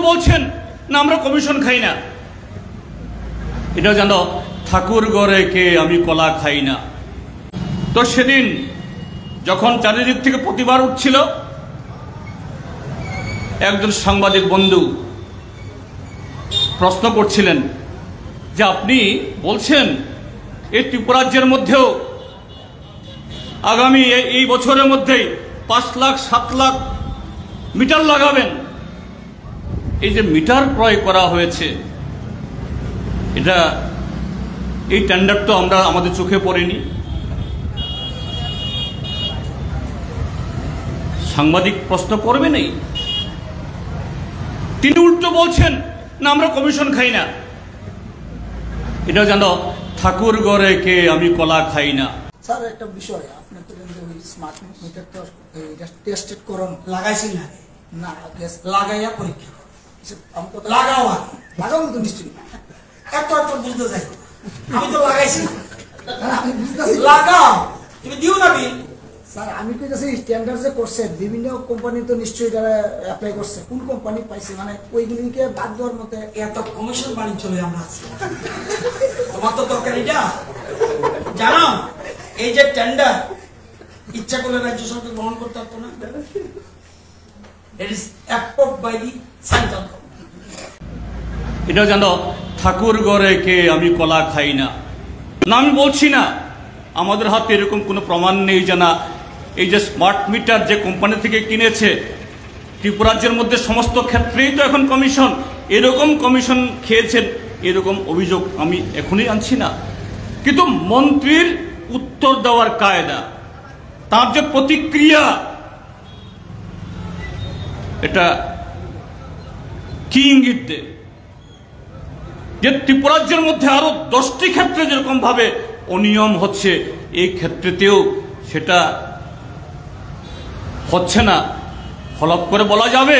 বলছেন না আমরা কমিশন খাই না। এটা যেন ঠাকুর ঘরে কে আমি কলা খাই না। তো সেদিন যখন চারিদিক থেকে প্রতিবাদ উঠছিল, একজন সাংবাদিক বন্ধু প্রশ্ন করছিলেন যে আপনি বলছেন এই ত্রিপুরাজ্যের মধ্যেও আগামী এই বছরের মধ্যেই 5 লাখ 7 লাখ মিটার লাগাবেন। এই যে মিটার ক্রয় করা হয়েছে, এটা এই টেন্ডার তো আমরা আমাদের চোখে পড়েনি। সাংবাদিক প্রশ্ন করবে নেই, তিনি উল্টো বলছেন না আমরা কমিশন খাই না। এটা যেন ঠাকুর ঘরে কে আমি কলা খাই না। স্যার একটা বিষয়, আপনি তো ওই স্মার্ট মিটার তো এটা টেস্টেড করুন লাগাইছেন না? লাগাইয়া পরীক্ষা লাগাও লাগাও তো নিশ্চয়ই এত এত বুঝতে চাই। আমি তো লাগাইছি, আমি বুঝতেছি লাগাও, তুমি দিও না বিল। স্যার আমি কইতাছি স্ট্যান্ডার্ড যে করছে বিভিন্ন কোম্পানি তো নিশ্চয়ই তারা অ্যাপ্লাই করছে, কোন কোম্পানি পাইছে মানে ওইগুলিকে বাদ দেওয়ার মতো এত কমিশন বাণিজ্য চলে আমরা আছি। তোমার তো দরকার এটা জানো, এই যে টেন্ডার ইচ্ছা করলে রাজ্য সরকার গ্রহণ করতে পারতো না। It is approved by the central government. এটা যেন ঠাকুর ঘরে কে আমি কলা খাই না। না আমি বলছি না, আমাদের হাতে এরকম কোনো প্রমাণ নেই যে না এই যে স্মার্ট মিটার যে কোম্পানি থেকে কিনেছে ত্রিপুরাজ্যের মধ্যে সমস্ত ক্ষেত্রেই তো এখন কমিশন, এরকম কমিশন খেয়েছেন এরকম অভিযোগ আমি এখনই আনছি না। কিন্তু মন্ত্রীর উত্তর দেওয়ার কায়দা, তার যে প্রতিক্রিয়া, এটা কি ইঙ্গিত দেয় যে ত্রিপুরাজ্যের মধ্যে আরো 10টি ক্ষেত্রে যেরকম ভাবে অনিয়ম হচ্ছে এই ক্ষেত্রেতেও সেটা হচ্ছে না। ফলক করে বলা যাবে